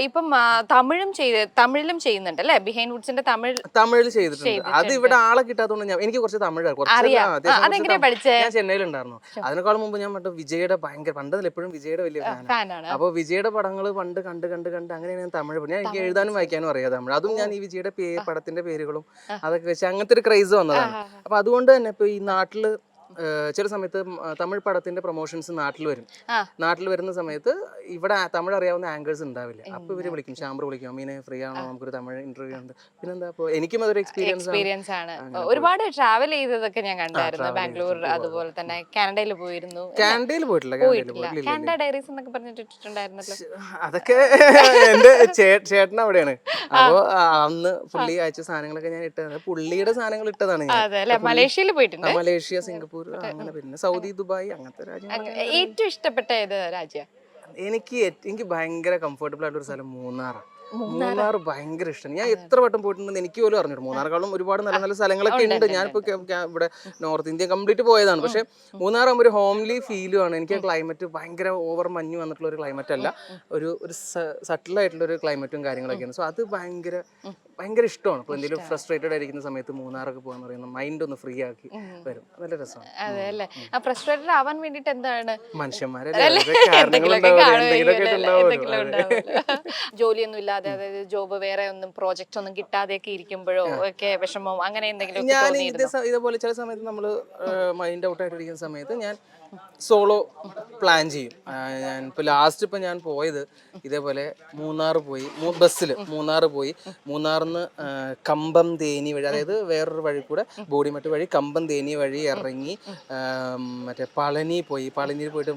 ഇപ്പം തമിഴിലും ചെയ്യുന്നുണ്ട് അല്ലേ? ബിഹൈൻഡ് വുഡ്സിന്റെ തമിഴിൽ ചെയ്തിട്ടുണ്ട്. അത് ചെയ്തിട്ടുണ്ട്. ഇവിടെ ആളെ കിട്ടാത്തതുകൊണ്ട് എനിക്ക് കുറച്ച് തമിഴ് അറിയാം. അത്യാവശ്യം അതെങ്ങനെയാ പഠിച്ചേ? ഞാൻ ചെന്നൈയിലുണ്ടായിരുന്നു. അതിനേക്കാളും മുമ്പ് ഞാൻ മറ്റേ വിജയുടെ ഭയങ്കര പണ്ടതിൽ എപ്പോഴും വിജയുടെ വലിയ ഫാനാണ്. ഫാനാണ്. അപ്പോൾ വിജയുടെ പടങ്ങൾ പണ്ട് കണ്ട് കണ്ട് കണ്ട് അങ്ങനെയാണ് ഞാൻ തമിഴ് പഠിച്ചത്. എനിക്ക് എഴുതാനും വായിക്കാനും അറിയാം തമിഴ്. അതും ഞാൻ ഈ വിജയുടെ പടത്തിന്റെ പേരുകളും അതൊക്കെ വെച്ച് അങ്ങനത്തെ ഒരു ക്രൈസ് വന്നതാണ്. അപ്പൊ അതുകൊണ്ട് തന്നെ ഇപ്പൊ ഈ നാട്ടില് ചില സമയത്ത് തമിഴ് പടത്തിന്റെ പ്രൊമോഷൻസ് നാട്ടിൽ വരുന്ന സമയത്ത് ഇവിടെ തമിഴ് അറിയാവുന്ന ആങ്കേഴ്സ് ഉണ്ടാവില്ല. അപ്പൊ ഇവര് വിളിക്കും, ശാമ്പർ വിളിക്കും, അമ്മീനെ ഫ്രീ ആണോ, നമുക്കൊരു തമിഴ് ഇന്റർവ്യൂ ഉണ്ട്. പിന്നെന്താ, അപ്പൊ എനിക്കും അതൊരു എക്സ്പീരിയൻസ് ആണ്. ഒരുപാട് ട്രാവൽ ചെയ്തതൊക്കെ ഞാൻ കണ്ടായിരുന്നു. ബാംഗ്ലൂർ, അതുപോലെ തന്നെ കാനഡയിൽ പോയിരുന്നു. കാനഡയിൽ പോയിട്ടില്ല. കാനഡ ഡയറീസ് എന്നൊക്കെ പറഞ്ഞിട്ടുണ്ടായിരുന്നല്ലോ. അതൊക്കെ എന്റെ ചേട്ടൻ അവിടെയാണ്. അപ്പൊ അന്ന് പുള്ളി അയച്ച സാധനങ്ങളൊക്കെ ഞാൻ ഇട്ടത്, പുള്ളിയുടെ സാധനങ്ങൾ ഇട്ടതാണ് ഞാൻ. മലേഷ്യയിൽ പോയിട്ടുണ്ട്. മലേഷ്യ, സിംഗപ്പൂർ, അങ്ങനെ പിന്നെ സൗദി, ദുബായ്, അങ്ങനത്തെ രാജ്യങ്ങൾ. ഏറ്റവും ഇഷ്ടപ്പെട്ട ഏത് രാജ്യം? എനിക്ക് ഭയങ്കര കംഫർട്ടബിൾ ആയിട്ടുള്ള ഒരു സ്ഥലം മൂന്നാറാണ്. മൂന്നാർ ഭയങ്കര ഇഷ്ടമാണ്. ഞാൻ എത്ര വട്ടം പോയിട്ടുണ്ടെന്ന് എനിക്ക് പോലും അറിഞ്ഞിട്ട്. മൂന്നാറിലും ഒരുപാട് നല്ല നല്ല സ്ഥലങ്ങളൊക്കെ ഉണ്ട്. ഞാനിപ്പോ ഇവിടെ നോർത്ത് ഇന്ത്യ കംപ്ലീറ്റ് പോയതാണ്. പക്ഷെ മൂന്നാറാകുമ്പോൾ ഒരു ഹോംലി ഫീലും ആണ്. എനിക്ക് ക്ലൈമറ്റ് ഭയങ്കര ഓവർ മഞ്ഞ് വന്നിട്ടുള്ള ഒരു ക്ലൈമറ്റ് അല്ല, ഒരു സട്ടിൽ ആയിട്ടുള്ള ഒരു ക്ലൈമറ്റും കാര്യങ്ങളൊക്കെയാണ്. സോ അത് ഭയങ്കര ഇഷ്ടമാണ്. ഇപ്പോൾ എന്തെങ്കിലും ഫ്രസ്ട്രേറ്റഡ് ആയിരിക്കുന്ന സമയത്ത് മൂന്നാറൊക്കെ പോകാന്ന് പറയുന്നത് മൈൻഡ് ഒന്ന് ഫ്രീ ആക്കി വരും. നല്ല രസമാണ്. അതെ അല്ലേ? ഫ്രസ്ട്രേറ്റഡ് ആവാൻ വേണ്ടിട്ട് എന്താണ് മനുഷ്യന്മാരല്ലേ, ജോലിയൊന്നും ഇല്ലാതെ, അതായത് ജോബ് വേറെ ഒന്നും പ്രോജക്റ്റ് ഒന്നും കിട്ടാതെയൊക്കെ ഇരിക്കുമ്പോഴോ ഒക്കെ വിഷമോ അങ്ങനെ എന്തെങ്കിലും? ഞാൻ ഇതേപോലെ ചില സമയത്ത് നമ്മള് മൈൻഡ് ഔട്ട് ആയിട്ടിരിക്കുന്ന സമയത്ത് ഞാൻ സോളോ പ്ലാൻ ചെയ്യും. ഞാൻ ഇപ്പോൾ ലാസ്റ്റ് ഞാൻ പോയത് ഇതേപോലെ മൂന്നാർ പോയി, ബസ്സിൽ മൂന്നാർ പോയി. മൂന്നാറിന്ന് കമ്പം തേനി വഴി, അതായത് വേറൊരു വഴി കൂടെ ബോഡിമട്ട് വഴി കമ്പം തേനി വഴി ഇറങ്ങി മറ്റേ പളനിയിൽ പോയിട്ട്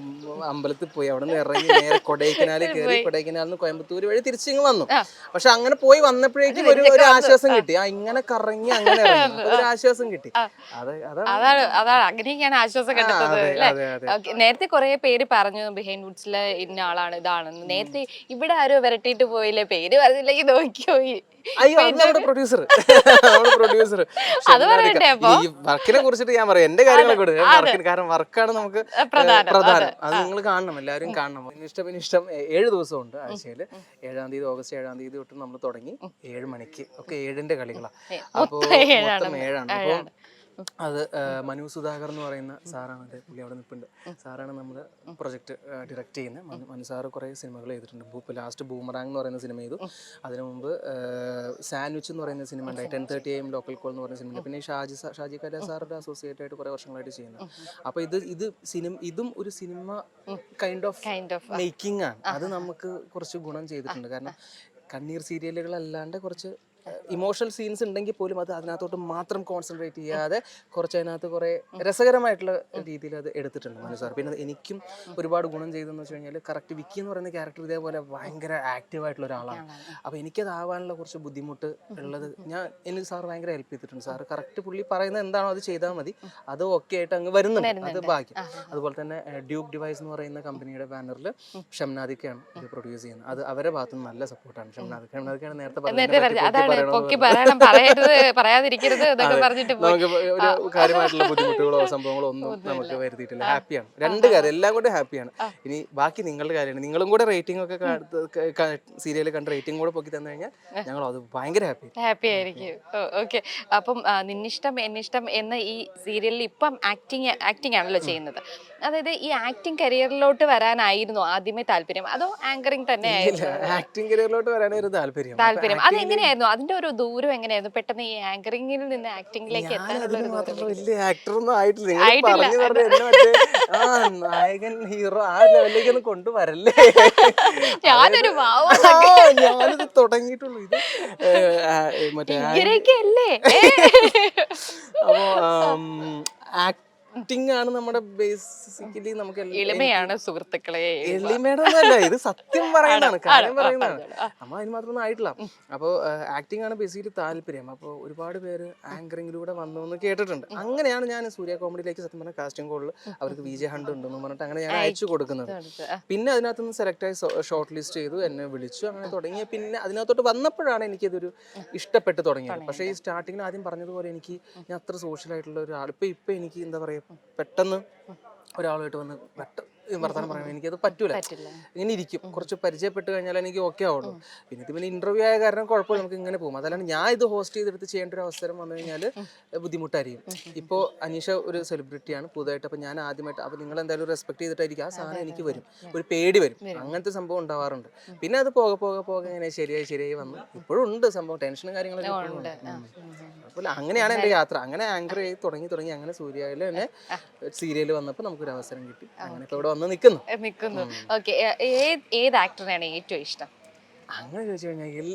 അമ്പലത്തിൽ പോയി. അവിടെ നിന്ന് ഇറങ്ങി നേരെ കൊടൈക്കനാലിൽ കയറി, കൊടൈക്കനാലിൽ നിന്ന് കോയമ്പത്തൂർ വഴി തിരിച്ചിങ്ങ് വന്നു. പക്ഷെ അങ്ങനെ പോയി വന്നപ്പോഴേക്കും ഒരു ആശ്വാസം കിട്ടി. ഇങ്ങനെ കറങ്ങി അങ്ങനെ ഒരു ആശ്വാസം കിട്ടി. അതാണ് അങ്ങനെയൊക്കെയാണ് ആശ്വാസം കണ്ടെത്തുന്നത്. നേരത്തെ കുറെ പേര് പറഞ്ഞു ബിഹൈൻഡ് വുഡ്സിലെ ഇന്ന ആളാണ് ഇതാണെന്ന്. നേരത്തെ ഇവിടെ ആരോ വരട്ടിട്ട് പോയില്ലേ, പേര് പറഞ്ഞില്ലെങ്കിൽ നോക്കിപ്പോയി. പ്രൊഡ്യൂസർ ഈ വർക്കിനെ കുറിച്ചിട്ട് ഞാൻ പറയാം, എന്റെ കാര്യങ്ങളൊക്കെ. കാരണം വർക്കാണ് നമുക്ക് പ്രധാനം. അത് നിങ്ങൾ കാണണം, എല്ലാവരും കാണണം. ഇഷ്ടം 7 ദിവസമുണ്ട് ആഴ്ചയിൽ. 7-ാം തീയതി, ഓഗസ്റ്റ് 7-ാം തീയതി തൊട്ട് നമ്മൾ തുടങ്ങി 7 മണിക്ക് ഒക്കെ 7ന്റെ കളികളാണ്. അപ്പോൾ മൊത്തം 7ആണ്. അപ്പോൾ അത് മനു സുധാകർ എന്ന് പറയുന്ന സാറാണ്, പുള്ളി അവിടെ നിൽപ്പുണ്ട്. സാറാണ് നമ്മൾ പ്രൊജക്ട് ഡയറക്റ്റ് ചെയ്യുന്നത്. മനു സാറ് കുറേ സിനിമകൾ ചെയ്തിട്ടുണ്ട്. ഇപ്പോൾ ലാസ്റ്റ് ബൂമറാങ് എന്ന് പറയുന്ന സിനിമ ചെയ്തു. അതിനു മുമ്പ് സാൻഡ്വിച്ച് എന്ന് പറയുന്ന സിനിമ ഉണ്ടായി, 10:30 AM ലോക്കൽ കോൾ എന്ന് പറയുന്ന സിനിമ. പിന്നെ ഷാജി കല സാറുടെ അസോസിയേറ്റ് ആയിട്ട് കുറേ വർഷങ്ങളായിട്ട് ചെയ്യുന്നത്. അപ്പോൾ ഇതും ഒരു സിനിമ കൈൻഡ് ഓഫ് മേക്കിംഗ് ആണ്. അത് നമുക്ക് കുറച്ച് ഗുണം ചെയ്തിട്ടുണ്ട്. കാരണം കണ്ണീർ സീരിയലുകളല്ലാണ്ട് കുറച്ച് ഇമോഷണൽ സീൻസ് ഉണ്ടെങ്കിൽ പോലും അത് അതിനകത്തോട്ട് മാത്രം കോൺസെൻട്രേറ്റ് ചെയ്യാതെ കുറച്ച് അതിനകത്ത് കുറേ രസകരമായിട്ടുള്ള രീതിയിൽ അത് എടുത്തിട്ടുണ്ട് മനു സാർ. പിന്നെ എനിക്കും ഒരുപാട് ഗുണം ചെയ്തതെന്ന് വെച്ച് കഴിഞ്ഞാൽ, കറക്റ്റ് വിക്കി എന്ന് പറയുന്ന ക്യാരക്ടർ ഇതേപോലെ ഭയങ്കര ആക്റ്റീവായിട്ടുള്ള ഒരാളാണ്. അപ്പോൾ എനിക്കതാവാനുള്ള കുറച്ച് ബുദ്ധിമുട്ട് ഉള്ളത് എനിക്ക് സാർ ഭയങ്കര ഹെൽപ്പ് ചെയ്തിട്ടുണ്ട്. സാർ കറക്റ്റ് പുള്ളി പറയുന്നത് എന്താണോ അത് ചെയ്താൽ മതി, അത് ഓക്കെ ആയിട്ട് അങ്ങ് വരുന്നുണ്ട്, അത് ബാക്കി. അതുപോലെ തന്നെ ഡ്യൂക്ക് ഡിവൈസ് എന്ന് പറയുന്ന കമ്പനിയുടെ ബാനറിൽ ഷംനാദിക്കാണ് ഇത് പ്രൊഡ്യൂസ് ചെയ്യുന്നത്. അത് അവരുടെ ഭാഗത്ത് നിന്ന് നല്ല സപ്പോർട്ടാണ്. ഷംനാദിക്കാണ് നേരത്തെ നമുക്ക് ഒരു കാര്യമായിട്ടുള്ള ബുദ്ധിമുട്ടുകളോ സംഭവങ്ങളോ ഒന്നും നമുക്ക് വരുത്തിയിട്ടില്ല. ഹാപ്പിയാണ്, രണ്ട് കാര്യം എല്ലാം കൂടെ ഹാപ്പിയാണ്. ഇനി ബാക്കി നിങ്ങളുടെ കാര്യമാണ്. നിങ്ങളും കൂടെ റേറ്റിംഗ് ഒക്കെ സീരിയൽ കണ്ട് റേറ്റിംഗ് കൂടെ പൊക്കി തന്നു കഴിഞ്ഞാൽ ഞങ്ങൾ അത് ഭയങ്കര ഹാപ്പി ആയിരിക്കും. ഓക്കെ. അപ്പം നിന്നിഷ്ടം എന്നിഷ്ടം എന്ന ഈ സീരിയലിൽ ഇപ്പം ആക്ടിങ് ആണല്ലോ ചെയ്യുന്നത്. അതായത് ഈ ആക്ടിങ് കരിയറിലോട്ട് വരാനായിരുന്നു ആദ്യമേ താല്പര്യം, അതോ ആങ്കറിങ് തന്നെ ആയിരുന്നു? ആക്ടിങ് കരിയറിലോട്ട് വരാനായിരുന്നു താല്പര്യം. അതെങ്ങനെയായിരുന്നു? അതിന്റെ ഒരു ദൂരം എങ്ങനെയായിരുന്നു പെട്ടെന്ന് ഈ ആങ്കറിംഗിൽ നിന്ന് ആക്ടിംഗിലേക്ക് വലിയ ആക്ടറൊന്നും ആയിട്ടില്ല. നായകൻ ഹീറോ ആ ലെവലിലേക്ക് ഒന്ന് കൊണ്ടുവരല്ലേ. ഞാനിത് തുടങ്ങിയിട്ടുള്ളൂ. ഇത് മറ്റേ ആക്ടിങ് ആണ് നമ്മുടെ ബേസിക്കലി. നമുക്ക് എളിമയാണ് സുഹൃത്തുക്കളെ, എളിമേടൊന്നുമല്ല, ഇത് സത്യം പറയുന്നതാണ്, കാര്യം പറയുന്നതാണ്. നമ്മൾ അതിന് മാത്രമൊന്നും ആയിട്ടില്ല. അപ്പോൾ ആക്ടിങ് ആണ് ബേസിക്കലി താല്പര്യം. അപ്പോൾ ഒരുപാട് പേര് ആങ്കറിങ്ങിലൂടെ വന്നു എന്ന് കേട്ടിട്ടുണ്ട്. അങ്ങനെയാണ് ഞാൻ സൂര്യ കോമഡിയിലേക്ക് സത്യം പറഞ്ഞ കാസ്റ്റിംഗ് കോളിൽ അവർക്ക് VJ ഹണ്ട് ഉണ്ടെന്ന് പറഞ്ഞിട്ട് അങ്ങനെ ഞാൻ അയച്ചു കൊടുക്കുന്നത്. പിന്നെ അതിനകത്തുനിന്ന് സെലക്ട് ആയി ഷോർട്ട് ലിസ്റ്റ് ചെയ്തു, എന്നെ വിളിച്ചു, അങ്ങനെ തുടങ്ങിയ. പിന്നെ അതിനകത്തോട്ട് വന്നപ്പോഴാണ് എനിക്കിതൊരു ഇഷ്ടപ്പെട്ട് തുടങ്ങിയത്. പക്ഷേ ഈ സ്റ്റാർട്ടിങ്ങിൽ ആദ്യം പറഞ്ഞതുപോലെ ഞാൻ അത്ര സോഷ്യലായിട്ടുള്ള ഒരാൾ ഇപ്പം എനിക്ക് എന്താ പറയുക, പെട്ടെന്ന് ഒരാളായിട്ട് വന്ന് വർത്തമാനം പറയാൻ എനിക്കത് പറ്റൂല. ഇങ്ങനെ ഇരിക്കും, കുറച്ച് പരിചയപ്പെട്ട് കഴിഞ്ഞാൽ എനിക്ക് ഓക്കെ ആവുള്ളൂ. പിന്നെ ഇത് പിന്നെ ഇന്റർവ്യൂ ആയ കാരണം കുഴപ്പമില്ല, നമുക്ക് ഇങ്ങനെ പോകും. അതല്ലാണ്ട് ഞാൻ ഇത് ഹോസ്റ്റ് ചെയ്തെടുത്ത് ചെയ്യേണ്ട ഒരു അവസരം വന്നു കഴിഞ്ഞാൽ ബുദ്ധിമുട്ടായിരിക്കും. ഇപ്പോൾ അനീഷ ഒരു സെലിബ്രിറ്റിയാണ് പുതുതായിട്ട്, അപ്പോൾ ഞാൻ ആദ്യമായിട്ട്, അപ്പോൾ നിങ്ങൾ എന്തായാലും റെസ്പെക്ട് ചെയ്തിട്ടായിരിക്കും ആ സാധനം എനിക്ക് വരും, ഒരു പേടി വരും, അങ്ങനത്തെ സംഭവം ഉണ്ടാവാറുണ്ട്. പിന്നെ അത് പോകെ പോകെ പോകെ ഇങ്ങനെ ശരിയായി വന്നു. ഇപ്പോഴും ഉണ്ട് സംഭവം, ടെൻഷനും കാര്യങ്ങളൊക്കെ ഇപ്പോഴും ഉണ്ട്. അപ്പോൾ അങ്ങനെയാണ് എൻ്റെ യാത്ര. അങ്ങനെ ആങ്കർ ചെയ്ത് തുടങ്ങി അങ്ങനെ സൂര്യയിൽ തന്നെ സീരിയൽ വന്നപ്പോൾ നമുക്കൊരു അവസരം കിട്ടി. അങ്ങനെ ഇപ്പോൾ ഇവിടെ വന്ന് നിൽക്കുന്നു. ഓക്കെ, ഏത് ആക്ടറിനെയാണ് ഏറ്റവും ഇഷ്ടം? അങ്ങനെ ചോദിച്ചു കഴിഞ്ഞാൽ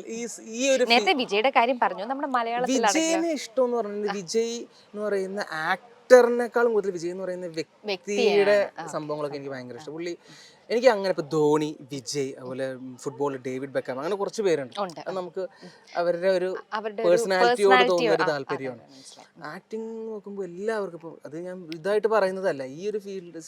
ഈ ഒരു നേരത്തെ വിജയുടെ കാര്യം പറഞ്ഞു, നമ്മുടെ മലയാളത്തിൽ വിജയിനെ ഇഷ്ടം എന്ന് പറയുന്നത്, വിജയ് എന്ന് പറയുന്ന ആക്ടറിനേക്കാളും കൂടുതൽ വിജയ് എന്ന് പറയുന്ന വ്യക്തിയുടെ സംഭവങ്ങളൊക്കെ എനിക്ക് ഭയങ്കര ഇഷ്ടം. പുള്ളി എനിക്ക് അങ്ങനെ ഇപ്പൊ ധോണി, വിജയ്, അതുപോലെ ഫുട്ബോൾ ഡേവിഡ് ബെക്കാം, അങ്ങനെ കുറച്ച് പേരുണ്ട്. അത് നമുക്ക് അവരുടെ ഒരു പേഴ്സണാലിറ്റിയോട് തോന്നുന്ന ഒരു താല്പര്യമാണ്. ആക്ടിങ് നോക്കുമ്പോൾ എല്ലാവർക്കും ഇപ്പം അത് ഞാൻ ഇതായിട്ട് പറയുന്നതല്ല, ഈ ഒരു ഫീൽഡ്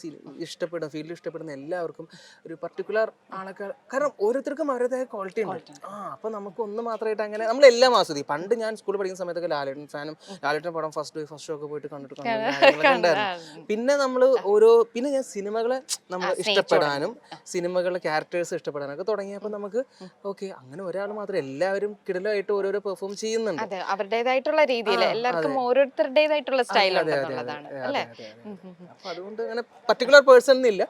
ഇഷ്ടപ്പെടുന്ന എല്ലാവർക്കും ഒരു പർട്ടിക്കുലർ ആളൊക്കെ, കാരണം ഓരോരുത്തർക്കും അവരുടേതായ ക്വാളിറ്റി ഉണ്ട്. അപ്പൊ നമുക്ക് ഒന്ന് മാത്രമായിട്ട് അങ്ങനെ നമ്മളെല്ലാം ആസ്വദിക്കും. പണ്ട് ഞാൻ സ്കൂളിൽ പഠിക്കുന്ന സമയത്തൊക്കെ ലാലേട്ടൻ ഫാനും, ലാലേട്ടൻ പടം ഫസ്റ്റ് ഷോ ഒക്കെ പോയിട്ട് കണ്ടിട്ടുണ്ടായിരുന്നു. പിന്നെ നമ്മൾ പിന്നെ ഞാൻ സിനിമകളെ നമ്മൾ ഇഷ്ടപ്പെടാനും സിനിമകളിലെ ക്യാരക്ടേഴ്സ് ഇഷ്ടപ്പെടാനൊക്കെ തുടങ്ങിയപ്പോൾ നമുക്ക് ഓക്കെ, അങ്ങനെ ഒരാൾ മാത്രം, എല്ലാവരും കിടലായിട്ട് ഓരോരോ പെർഫോം ചെയ്യുന്നുണ്ട് അവരുടേതായിട്ടുള്ള രീതിയിൽ. എല്ലാവർക്കും ഓരോരുത്തരുടേതായിട്ടുള്ള സ്റ്റൈൽ അല്ലേ? അപ്പൊ അതുകൊണ്ട് അങ്ങനെ പർട്ടിക്കുലർ പേഴ്സൺ എന്നില്ല,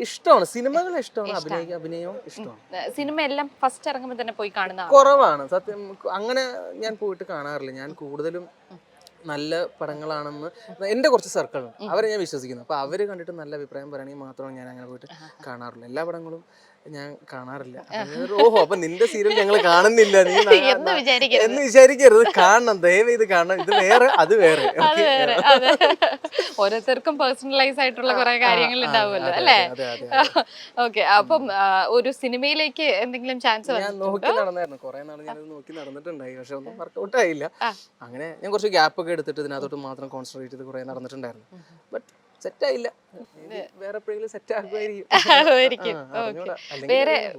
ഇഷ്ടമാണ് സിനിമകൾ, ഇഷ്ടമാണ് അഭിനയവും ഇഷ്ടമാണ്. സിനിമ എല്ലാം ഫസ്റ്റ് ഇറങ്ങുമ്പോൾ തന്നെ പോയി കാണുന്ന കുറവാണ് സത്യം. അങ്ങനെ ഞാൻ പോയിട്ട് കാണാറില്ല. ഞാൻ കൂടുതലും നല്ല പടങ്ങളാണെന്ന് എൻ്റെ കുറച്ച് സർക്കിളുണ്ട്, അവരെ ഞാൻ വിശ്വസിക്കുന്നു. അപ്പോൾ അവർ കണ്ടിട്ട് നല്ല അഭിപ്രായം പറയുകയാണെങ്കിൽ മാത്രമാണ് ഞാൻ അങ്ങനെ പോയിട്ട് കാണാറുള്ളൂ. എല്ലാ പടങ്ങളും ഞാൻ കാണാറില്ല. ഓഹോ, അപ്പൊ നിന്റെ സീരിയൽ ഞങ്ങൾ കാണുന്നില്ല നീ എന്ന് വിചാരിക്കരുത്. കാണണം, ദയവ് ഇത് കാണണം. ഇത് വേറെ, അത് വേറെ. ഓരോരുത്തർക്കും പേഴ്സണലൈസ് ആയിട്ടുള്ള കുറെ കാര്യങ്ങൾ ഉണ്ടാവുമല്ലോ അല്ലേ? ഓക്കെ, അപ്പം ഒരു സിനിമയിലേക്ക് എന്തെങ്കിലും ചാൻസ്? ഞാൻ നോക്കി നടന്നായിരുന്നു, കുറെ നാൾ ഞാനത് നോക്കി നടന്നിട്ടുണ്ടായി, പക്ഷെ ഒന്നും വർക്കൗട്ട് ആയില്ല. അങ്ങനെ ഞാൻ കുറച്ച് ഗ്യാപ്പ് ഒക്കെ എടുത്തിട്ട് ഇതിനകത്തോട്ട് മാത്രം കോൺസെൻട്രേറ്റ് ചെയ്ത് കുറെ നടന്നിട്ടുണ്ടായിരുന്നു. ബട്ട് സെറ്റായില്ല, വേറെ എപ്പോഴെങ്കിലും സെറ്റ് ആകുമായിരിക്കും.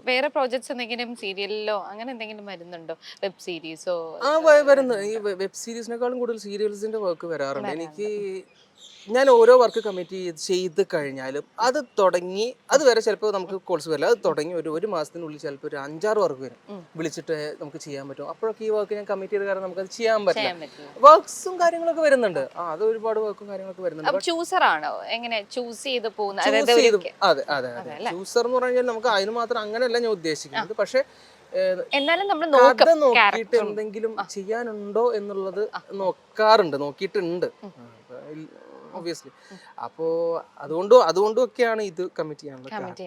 വേറെ പ്രോജക്ട്സ് എന്തെങ്കിലും സീരിയലിലോ അങ്ങനെ എന്തെങ്കിലും വരുന്നുണ്ടോ? വെബ് സീരീസോ? വരുന്നു. ഈ വെബ് സീരീസിനെക്കാളും കൂടുതൽ സീരിയൽസിന്റെ വർക്ക് വരാറുണ്ട് എനിക്ക്. ഞാൻ ഓരോ വർക്ക് കമ്മിറ്റ് ചെയ്ത് കഴിഞ്ഞാലും അത് തുടങ്ങി അതുവരെ ചിലപ്പോൾ നമുക്ക് കോൾസ് വരില്ല. അത് തുടങ്ങി ഒരു മാസത്തിനുള്ളിൽ ചിലപ്പോൾ ഒരു 5-6 വർക്ക് വരും, വിളിച്ചിട്ട് നമുക്ക് ചെയ്യാൻ പറ്റും. അപ്പോഴൊക്കെ ഈ വർക്ക് ഞാൻ കമ്മിറ്റ് ചെയ്ത കാരണം നമുക്കത് ചെയ്യാൻ പറ്റില്ല. വർക്ക്സും കാര്യങ്ങളൊക്കെ വരുന്നുണ്ട്. അത് ഒരുപാട് വർക്കും കാര്യങ്ങളൊക്കെ വരുന്നുണ്ട്. ചൂസർ ആണോ? എങ്ങനെ ചൂസ് ചെയ്ത് പോകുന്നത്? അതെ. ചൂസർ എന്ന് പറഞ്ഞാൽ നമുക്ക് അതിന് മാത്രം അങ്ങനെയല്ല ഞാൻ ഉദ്ദേശിക്കുന്നത്. പക്ഷെ എന്നാലും നമ്മൾ നോക്കിയിട്ട് എന്തെങ്കിലും ചെയ്യാനുണ്ടോ എന്നുള്ളത് നോക്കിയിട്ടുണ്ട് ഒബ്വിയസ്ലി. അപ്പോ അതുകൊണ്ടും ഒക്കെയാണ് ഇത് കമ്മിറ്റ് ചെയ്യാനുള്ളത്.